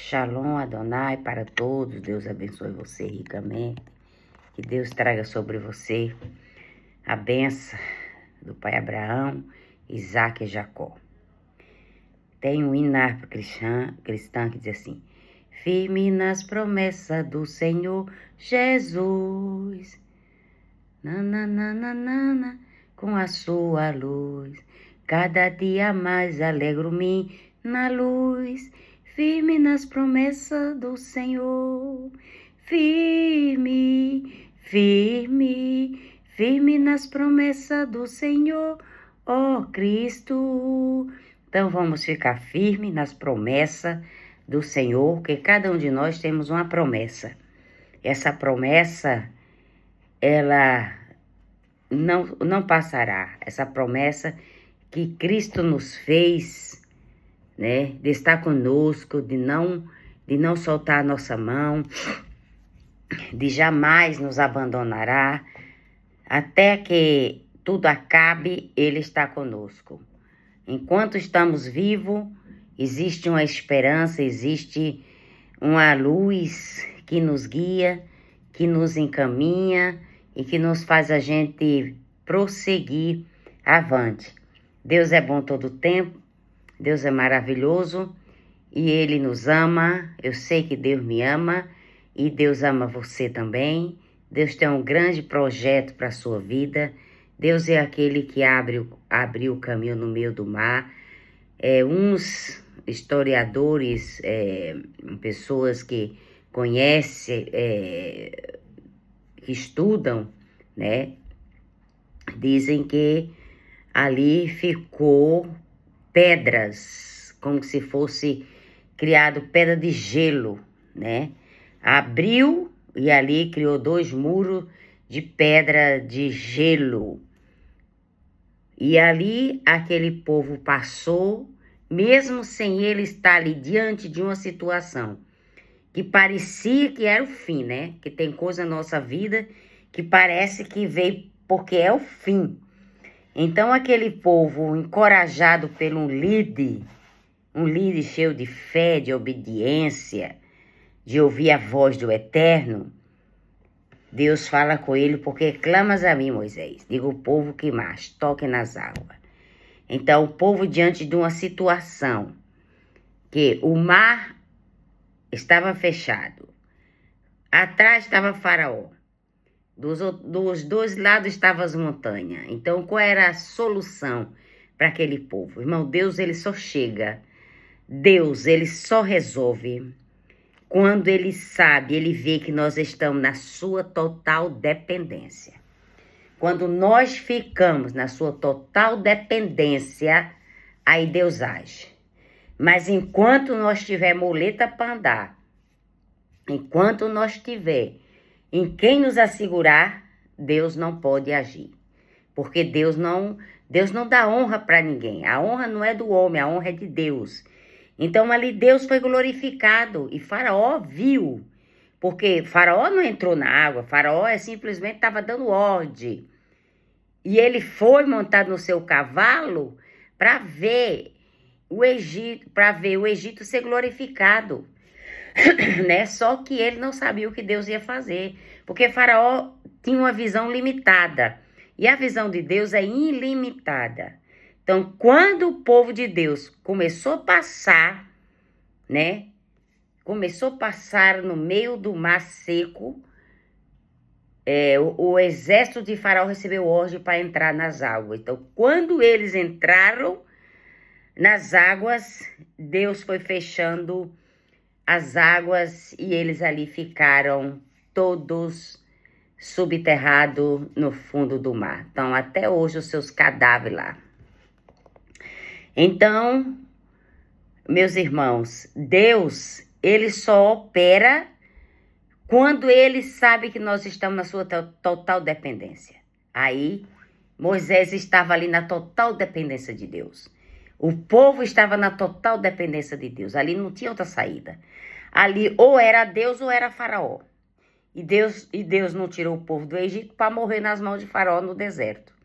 Shalom Adonai para todos. Deus abençoe você ricamente. Que Deus traga sobre você a bênção do pai Abraão, Isaac e Jacó. Tem um hino cristã que diz assim: firme nas promessas do Senhor Jesus, nananana, com a sua luz, cada dia mais alegro-me na luz, firme nas promessas do Senhor, firme, firme, firme nas promessas do Senhor, ó Cristo. Então vamos ficar firmes nas promessas do Senhor, porque cada um de nós temos uma promessa. Essa promessa, ela não passará. Essa promessa que Cristo nos fez, né, de estar conosco, de não soltar a nossa mão, de jamais nos abandonará, até que tudo acabe, Ele está conosco. Enquanto estamos vivos, existe uma esperança, existe uma luz que nos guia, que nos encaminha e que nos faz a gente prosseguir avante. Deus é bom todo o tempo, Deus é maravilhoso e Ele nos ama. Eu sei que Deus me ama e Deus ama você também. Deus tem um grande projeto para a sua vida. Deus é aquele que abriu o caminho no meio do mar. Uns historiadores, pessoas que conhecem, que estudam, né, dizem que ali ficou pedras, como se fosse criado pedra de gelo, né? Abriu e ali criou 2 muros de pedra de gelo. E ali aquele povo passou, mesmo sem ele estar ali diante de uma situação que parecia que era o fim, né? Que tem coisa na nossa vida que parece que veio porque é o fim. Então aquele povo encorajado por um líder cheio de fé, de obediência, de ouvir a voz do Eterno, Deus fala com ele, porque clamas a mim, Moisés, diga o povo que marche, toque nas águas. Então, o povo diante de uma situação que o mar estava fechado, atrás estava Faraó, dos 2 lados estavam as montanhas. Então, qual era a solução para aquele povo? Irmão, Deus, ele só chega, Deus, ele só resolve quando ele sabe, ele vê que nós estamos na sua total dependência. Quando nós ficamos na sua total dependência, aí Deus age. Mas enquanto nós tiver muleta para andar, enquanto nós tiver em quem nos assegurar, Deus não pode agir. Porque Deus não dá honra para ninguém. A honra não é do homem, a honra é de Deus. Então ali Deus foi glorificado e Faraó viu, porque Faraó não entrou na água, Faraó simplesmente estava dando ordem. E ele foi montado no seu cavalo para ver o Egito ser glorificado, né? Só que ele não sabia o que Deus ia fazer, porque Faraó tinha uma visão limitada e a visão de Deus é ilimitada. Então, quando o povo de Deus começou a passar, né? Começou a passar no meio do mar seco, o exército de Faraó recebeu ordem para entrar nas águas. Então, quando eles entraram nas águas, Deus foi fechando as águas e eles ali ficaram todos subterrados no fundo do mar. Então, até hoje, os seus cadáveres lá. Então, meus irmãos, Deus, ele só opera quando ele sabe que nós estamos na sua total dependência. Aí, Moisés estava ali na total dependência de Deus. O povo estava na total dependência de Deus. Ali não tinha outra saída. Ali ou era Deus ou era Faraó. E Deus não tirou o povo do Egito para morrer nas mãos de Faraó no deserto.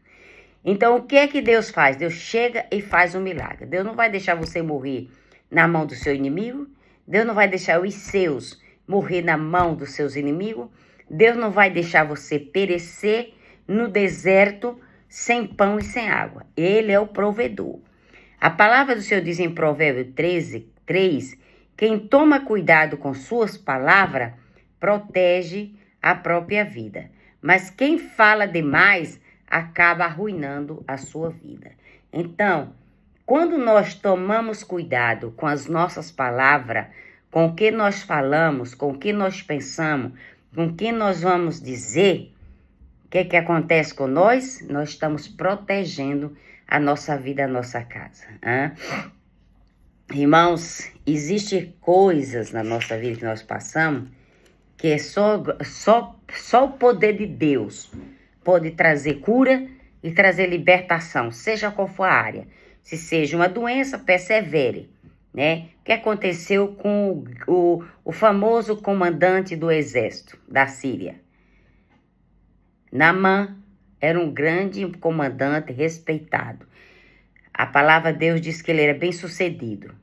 Então, o que é que Deus faz? Deus chega e faz um milagre. Deus não vai deixar você morrer na mão do seu inimigo. Deus não vai deixar os seus morrer na mão dos seus inimigos. Deus não vai deixar você perecer no deserto sem pão e sem água. Ele é o provedor. A palavra do Senhor diz em Provérbios 13:3, quem toma cuidado com suas palavras, protege a própria vida. Mas quem fala demais, acaba arruinando a sua vida. Então, quando nós tomamos cuidado com as nossas palavras, com o que nós falamos, com o que nós pensamos, com o que nós vamos dizer, o que acontece com nós? Nós estamos protegendo a nossa vida, a nossa casa. Hein? Irmãos, existem coisas na nossa vida que nós passamos que é só o poder de Deus pode trazer cura e trazer libertação, seja qual for a área. Se seja uma doença, persevere, né? O que aconteceu com o famoso comandante do exército da Síria? Naamã era um grande comandante respeitado. A palavra de Deus diz que ele era bem sucedido.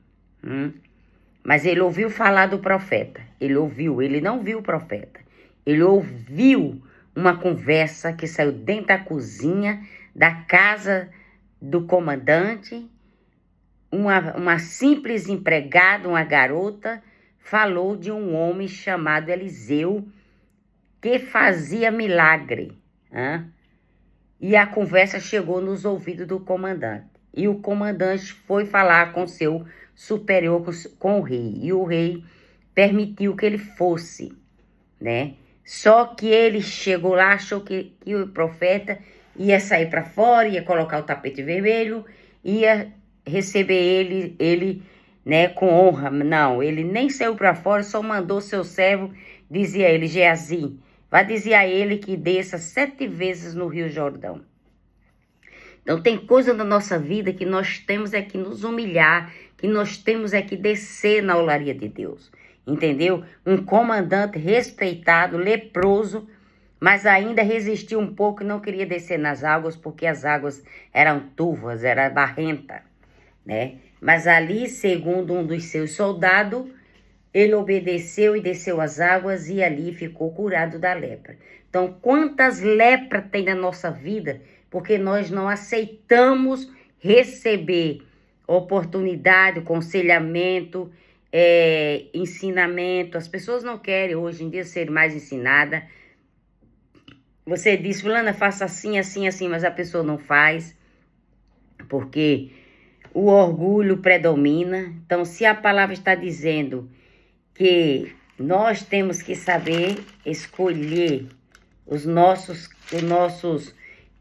Mas ele ouviu falar do profeta. Ele não viu o profeta. Ele ouviu uma conversa que saiu dentro da cozinha da casa do comandante. Uma simples empregada, uma garota, falou de um homem chamado Eliseu que fazia milagre. E a conversa chegou nos ouvidos do comandante. E o comandante foi falar com seu superior, com o rei. E o rei permitiu que ele fosse, né? Só que ele chegou lá, achou que o profeta ia sair para fora, ia colocar o tapete vermelho, ia receber ele, né, com honra. Não, ele nem saiu para fora, só mandou seu servo, dizia a ele, Geazi, vai dizer a ele que desça 7 vezes no Rio Jordão. Então, tem coisa na nossa vida que nós temos é que nos humilhar, que nós temos é que descer na olaria de Deus, entendeu? Um comandante respeitado, leproso, mas ainda resistiu um pouco e não queria descer nas águas, porque as águas eram turvas, era barrenta, né? Mas ali, segundo um dos seus soldados, ele obedeceu e desceu as águas e ali ficou curado da lepra. Então, quantas lepras tem na nossa vida? Porque nós não aceitamos receber oportunidade, aconselhamento, ensinamento. As pessoas não querem hoje em dia ser mais ensinadas. Você diz, fulana, faça assim, assim, assim, mas a pessoa não faz, porque o orgulho predomina. Então, se a palavra está dizendo que nós temos que saber escolher os nossos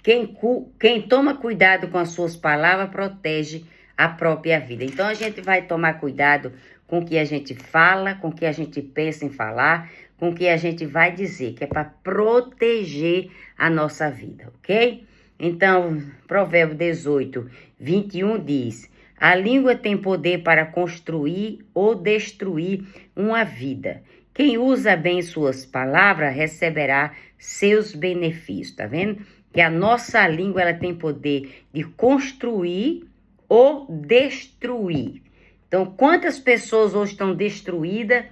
quem toma cuidado com as suas palavras, protege a própria vida. Então, a gente vai tomar cuidado com o que a gente fala, com o que a gente pensa em falar, com o que a gente vai dizer, que é para proteger a nossa vida, ok? Então, Provérbio 18:21 diz, a língua tem poder para construir ou destruir uma vida. Quem usa bem suas palavras receberá seus benefícios, tá vendo? Que a nossa língua ela tem poder de construir ou destruir. Então, quantas pessoas hoje estão destruídas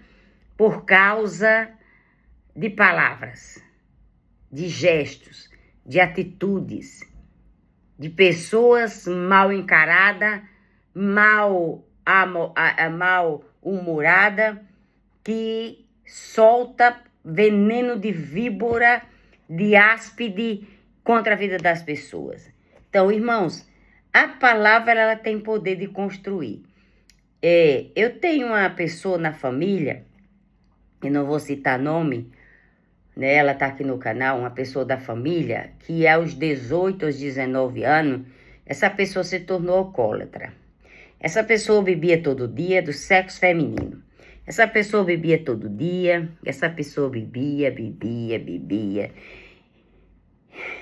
por causa de palavras, de gestos, de atitudes, de pessoas mal encaradas, mal-humorada, que solta veneno de víbora, de áspide contra a vida das pessoas. Então, irmãos, a palavra ela tem poder de construir. Eu tenho uma pessoa na família, eu não vou citar nome, né? Ela está aqui no canal, uma pessoa da família, que aos 18, aos 19 anos, essa pessoa se tornou alcoólatra. Essa pessoa bebia todo dia do sexo feminino. Essa pessoa bebia todo dia, essa pessoa bebia.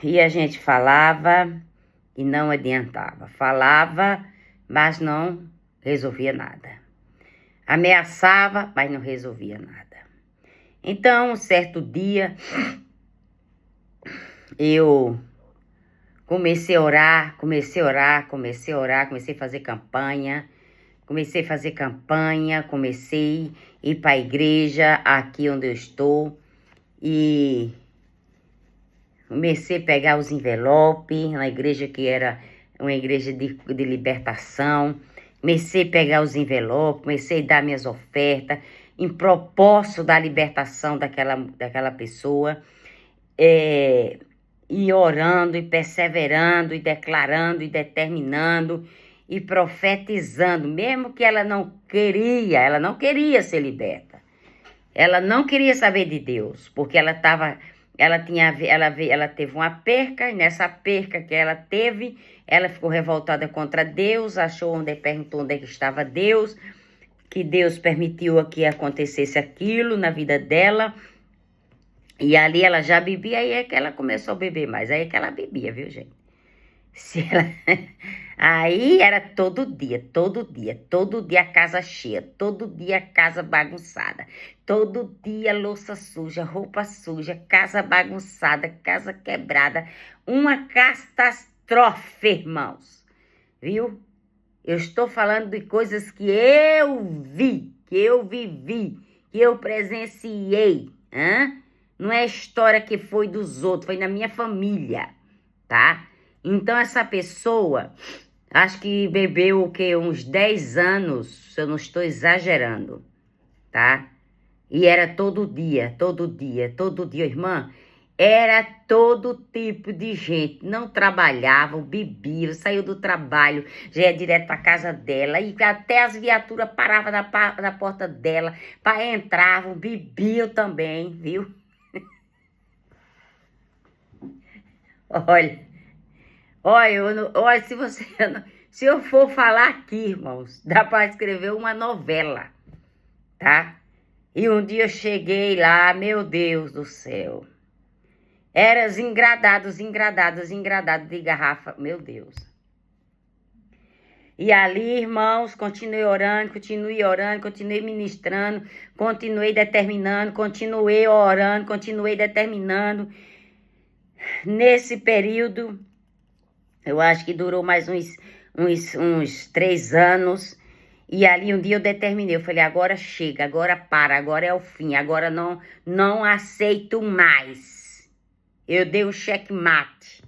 E a gente falava e não adiantava. Falava, mas não resolvia nada. Ameaçava, mas não resolvia nada. Então, um certo dia, eu comecei a orar, comecei a fazer campanha, Comecei a fazer campanha, comecei a ir para a igreja aqui onde eu estou e comecei a pegar os envelopes na igreja que era uma igreja de libertação. Comecei a pegar os envelopes, comecei a dar minhas ofertas em propósito da libertação daquela pessoa. E orando, e perseverando, e declarando, e determinando, e profetizando, mesmo que ela não queria ser liberta. Ela não queria saber de Deus, porque ela teve uma perca, e nessa perca que ela teve, ela ficou revoltada contra Deus, perguntou onde é que estava Deus, que Deus permitiu que acontecesse aquilo na vida dela. E ali ela já bebia, aí é que ela começou a beber mais. Aí é que ela bebia, viu, gente? Aí era todo dia a casa cheia, todo dia a casa bagunçada, todo dia louça suja, roupa suja, casa bagunçada, casa quebrada, uma catástrofe, irmãos, viu? Eu estou falando de coisas que eu vi, que eu vivi, que eu presenciei, Não é história que foi dos outros, foi na minha família, tá? Então, essa pessoa, acho que bebeu o quê? Uns 10 anos, se eu não estou exagerando, tá? E era todo dia, irmã. Era todo tipo de gente. Não trabalhavam, bebiam, saiu do trabalho, já ia direto para casa dela. E até as viaturas paravam na porta dela, para entravam, bebiam também, viu? Olha, se eu for falar aqui, irmãos, dá para escrever uma novela, tá? E um dia eu cheguei lá, meu Deus do céu. Era engradados de garrafa, meu Deus. E ali, irmãos, continuei orando, continuei ministrando, continuei determinando, continuei orando, continuei determinando. Nesse período, eu acho que durou mais uns 3 anos. E ali um dia eu determinei, eu falei, agora chega, agora para, agora é o fim, agora não aceito mais. Eu dei o checkmate.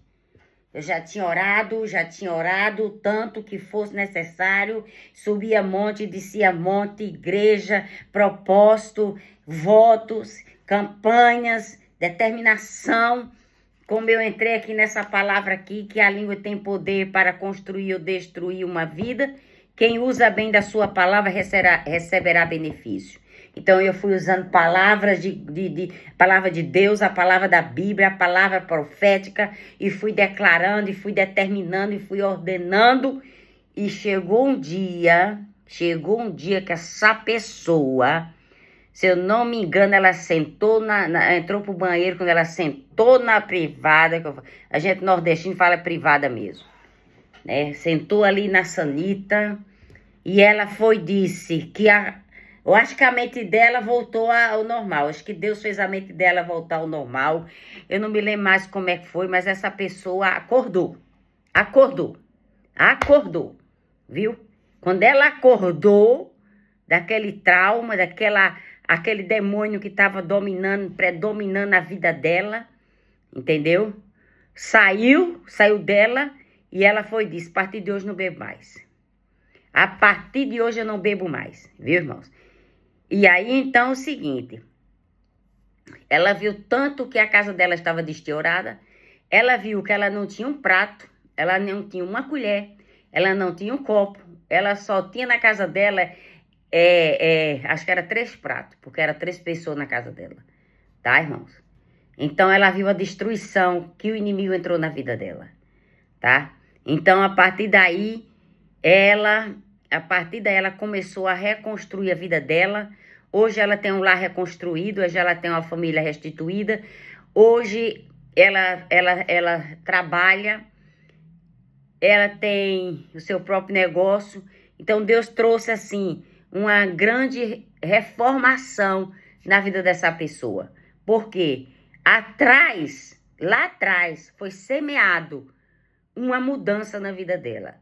Eu já tinha orado tanto que fosse necessário, subia monte, descia monte, igreja, propósito, votos, campanhas, determinação. Como eu entrei aqui nessa palavra aqui, que a língua tem poder para construir ou destruir uma vida, quem usa bem da sua palavra receberá benefício. Então, eu fui usando palavras palavra de Deus, a palavra da Bíblia, a palavra profética, e fui declarando, e fui determinando, e fui ordenando. E chegou um dia que essa pessoa, se eu não me engano, ela sentou entrou pro banheiro, quando ela sentou na privada, a gente nordestino fala privada mesmo, né? Sentou ali na sanita, e ela disse que eu acho que a mente dela voltou ao normal. Acho que Deus fez a mente dela voltar ao normal. Eu não me lembro mais como é que foi, mas essa pessoa acordou, viu? Quando ela acordou daquele trauma, aquele demônio que estava predominando a vida dela, entendeu? Saiu dela e ela disse, a partir de hoje não bebo mais. A partir de hoje eu não bebo mais, viu, irmãos? E aí, então, é o seguinte, ela viu tanto que a casa dela estava desteorada, ela viu que ela não tinha um prato, ela não tinha uma colher, ela não tinha um copo, ela só tinha na casa dela, acho que era 3 pratos, porque era 3 pessoas na casa dela, tá, irmãos? Então, ela viu a destruição que o inimigo entrou na vida dela, tá? Então, a partir daí, ela começou a reconstruir a vida dela. Hoje ela tem um lar reconstruído, hoje ela tem uma família restituída. Hoje ela trabalha, ela tem o seu próprio negócio. Então Deus trouxe assim uma grande reformação na vida dessa pessoa. Porque lá atrás foi semeado uma mudança na vida dela.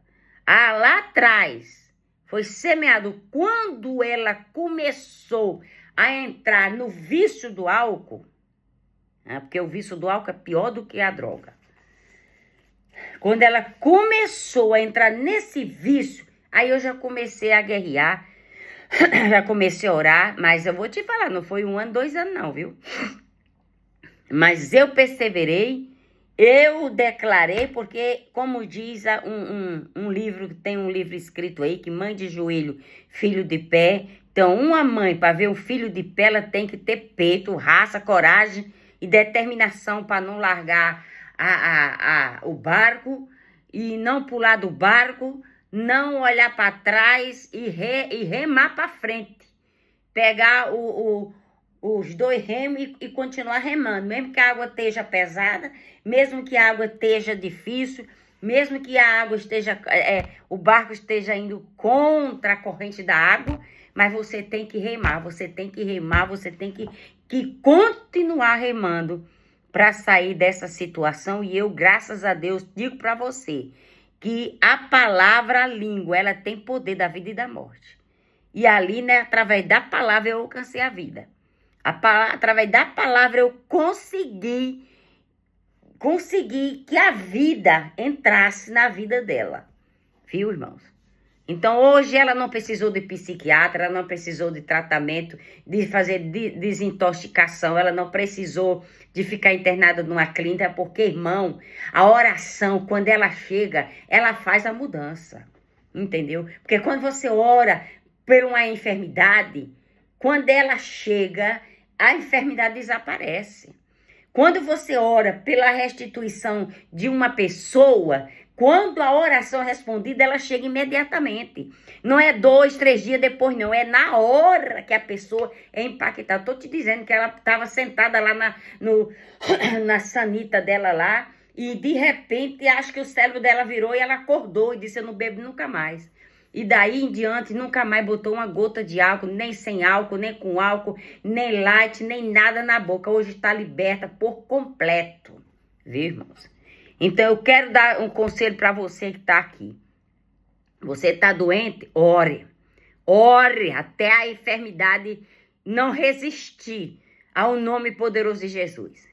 Lá atrás foi semeado. Quando ela começou a entrar no vício do álcool, né, porque o vício do álcool é pior do que a droga. Quando ela começou a entrar nesse vício, aí eu já comecei a guerrear, já comecei a orar, mas eu vou te falar, não foi 1 ano, 2 anos não, viu? Mas eu perseverei, eu declarei, porque como diz um livro, tem um livro escrito aí, que mãe de joelho, filho de pé. Então, uma mãe, para ver um filho de pé, ela tem que ter peito, raça, coragem e determinação para não largar o barco e não pular do barco, não olhar para trás e remar para frente. Pegar os 2 remos e continuar remando, mesmo que a água esteja pesada, mesmo que a água esteja difícil, mesmo que a água esteja, o barco esteja indo contra a corrente da água, mas você tem que remar, você tem que continuar remando para sair dessa situação. E eu, graças a Deus, digo para você que a palavra, a língua, ela tem poder da vida e da morte. E ali, né, através da palavra, eu alcancei a vida. Através da palavra, eu consegui que a vida entrasse na vida dela. Viu, irmãos? Então, hoje, ela não precisou de psiquiatra, ela não precisou de tratamento, de fazer desintoxicação, ela não precisou de ficar internada numa clínica, porque, irmão, a oração, quando ela chega, ela faz a mudança. Entendeu? Porque quando você ora por uma enfermidade, quando ela chega, a enfermidade desaparece. Quando você ora pela restituição de uma pessoa, quando a oração é respondida, ela chega imediatamente. Não é 2, 3 dias depois, não. É na hora que a pessoa é impactada. Estou te dizendo que ela estava sentada lá na sanita dela lá, e de repente, acho que o cérebro dela virou e ela acordou e disse, eu não bebo nunca mais. E daí em diante, nunca mais botou uma gota de álcool, nem sem álcool, nem com álcool, nem light, nem nada na boca. Hoje está liberta por completo. Viu, irmãos? Então, eu quero dar um conselho para você que está aqui. Você está doente? Ore. Ore até a enfermidade não resistir ao nome poderoso de Jesus.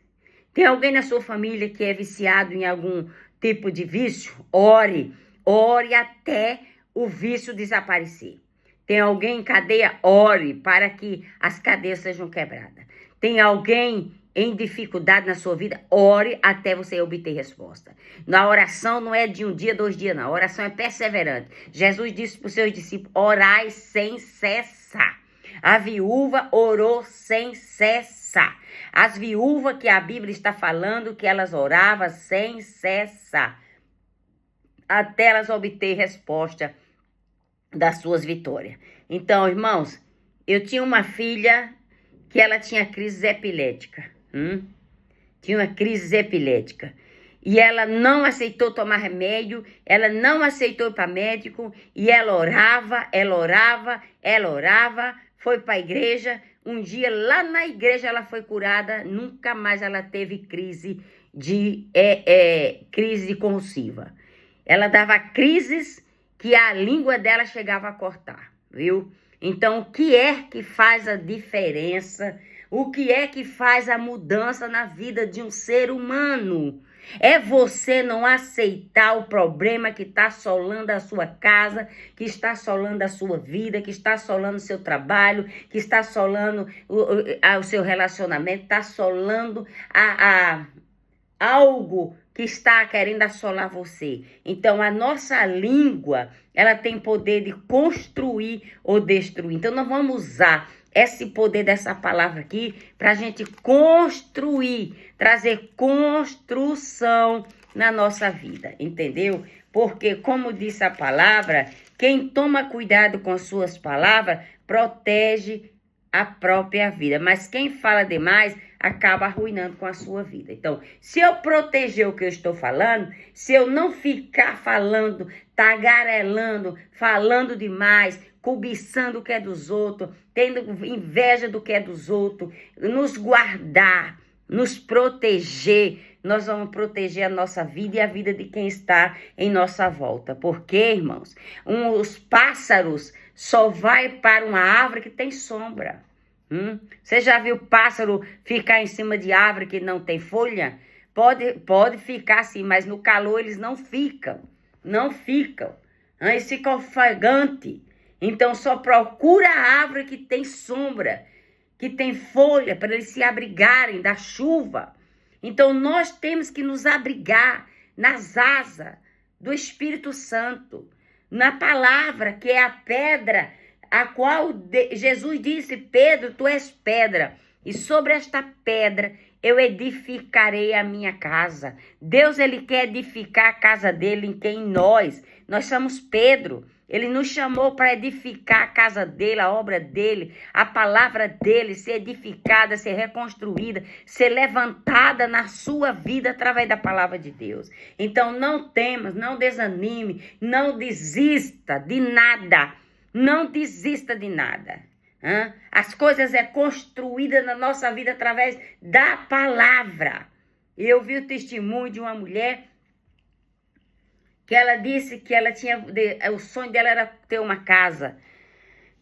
Tem alguém na sua família que é viciado em algum tipo de vício? Ore. Ore até o vício desaparecer. Tem alguém em cadeia? Ore para que as cadeias sejam quebradas. Tem alguém em dificuldade na sua vida? Ore até você obter resposta. Na oração não é de 1 dia, 2 dias, não. A oração é perseverante. Jesus disse para os seus discípulos, orai sem cessar. A viúva orou sem cessar. As viúvas que a Bíblia está falando que elas oravam sem cessar, até elas obter resposta das suas vitórias. Então, irmãos, eu tinha uma filha que ela tinha crise epilética. Tinha uma crise epilética. E ela não aceitou tomar remédio, ela não aceitou ir para médico, e ela orava, foi para a igreja. Um dia, lá na igreja, ela foi curada, nunca mais ela teve crise convulsiva. Ela dava crises que a língua dela chegava a cortar, viu? Então, o que é que faz a diferença? O que é que faz a mudança na vida de um ser humano? É você não aceitar o problema que está assolando a sua casa, que está assolando a sua vida, que está assolando o seu trabalho, que está assolando o seu relacionamento, está assolando algo que está querendo assolar você. Então, a nossa língua, ela tem poder de construir ou destruir. Então, nós vamos usar esse poder dessa palavra aqui para a gente construir, trazer construção na nossa vida, entendeu? Porque, como disse a palavra, quem toma cuidado com suas palavras protege a própria vida, mas quem fala demais acaba arruinando com a sua vida. Então, se eu proteger o que eu estou falando, se eu não ficar falando, tagarelando, falando demais, cobiçando o que é dos outros, tendo inveja do que é dos outros, nos guardar, nos proteger, nós vamos proteger a nossa vida e a vida de quem está em nossa volta. Porque, irmãos, os pássaros só vai para uma árvore que tem sombra. Você já viu pássaro ficar em cima de árvore que não tem folha? Pode ficar assim, mas no calor eles não ficam. Não ficam. Eles ficam ofagantes. Então só procura a árvore que tem sombra, que tem folha, para eles se abrigarem da chuva. Então nós temos que nos abrigar nas asas do Espírito Santo, na palavra que é a pedra, a qual Jesus disse: Pedro, tu és pedra, e sobre esta pedra eu edificarei a minha casa. Deus, ele quer edificar a casa dele em quem? Nós somos Pedro. Ele nos chamou para edificar a casa dele, a obra dele, a palavra dele, ser edificada, ser reconstruída, ser levantada na sua vida através da palavra de Deus. Então não temas, não desanime, não desista de nada. Não desista de nada. As coisas é construídas na nossa vida através da palavra. Eu vi o testemunho de uma mulher que ela disse que ela tinha, o sonho dela era ter uma casa,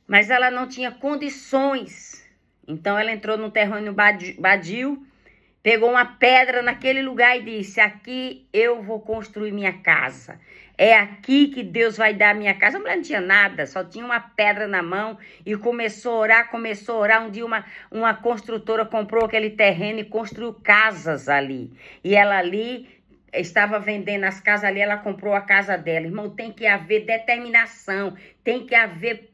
mas ela não tinha condições. Então ela entrou num terreno badio, pegou uma pedra naquele lugar e disse: aqui eu vou construir minha casa. É aqui que Deus vai dar a minha casa. A mulher não tinha nada, só tinha uma pedra na mão e começou a orar. Um dia uma construtora comprou aquele terreno e construiu casas ali. E ela ali estava vendendo as casas ali, ela comprou a casa dela. Irmão, tem que haver determinação, tem que haver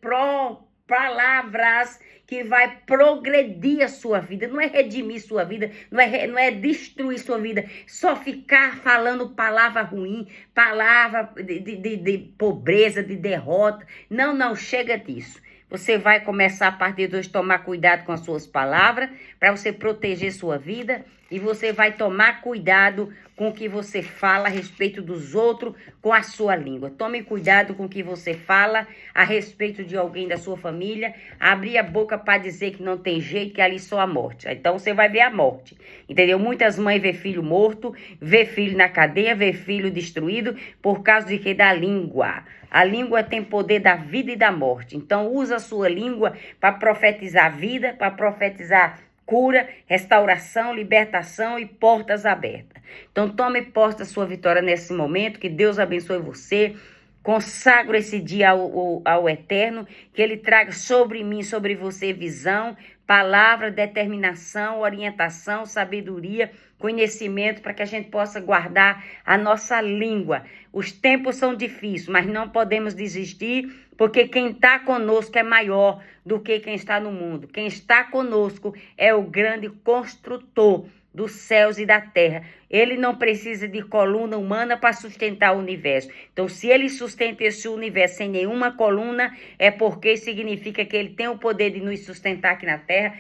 palavras que vai progredir a sua vida, não é redimir sua vida, não é destruir sua vida, só ficar falando palavra ruim, palavra de pobreza, de derrota. Não, chega disso. Você vai começar a partir de hoje a tomar cuidado com as suas palavras, para você proteger sua vida, e você vai tomar cuidado com o que você fala a respeito dos outros com a sua língua. Tome cuidado com o que você fala a respeito de alguém da sua família. Abrir a boca para dizer que não tem jeito, que ali só a morte. Então você vai ver a morte, entendeu? Muitas mães vê filho morto, vê filho na cadeia, vê filho destruído por causa de quê? Da língua. A língua tem poder da vida e da morte. Então usa a sua língua para profetizar vida, para profetizar cura, restauração, libertação e portas abertas. Então tome posse da sua vitória nesse momento, que Deus abençoe você. Consagro esse dia ao Eterno, que Ele traga sobre mim, sobre você, visão, palavra, determinação, orientação, sabedoria, conhecimento, para que a gente possa guardar a nossa língua. Os tempos são difíceis, mas não podemos desistir, porque quem está conosco é maior do que quem está no mundo. Quem está conosco é o grande construtor dos céus e da terra. Ele não precisa de coluna humana para sustentar o universo. Então, se ele sustenta esse universo sem nenhuma coluna, é porque significa que ele tem o poder de nos sustentar aqui na terra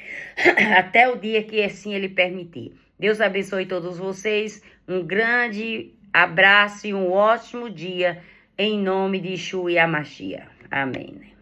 até o dia que assim ele permitir. Deus abençoe todos vocês. Um grande abraço e um ótimo dia em nome de Yeshua e Amashia. Amém.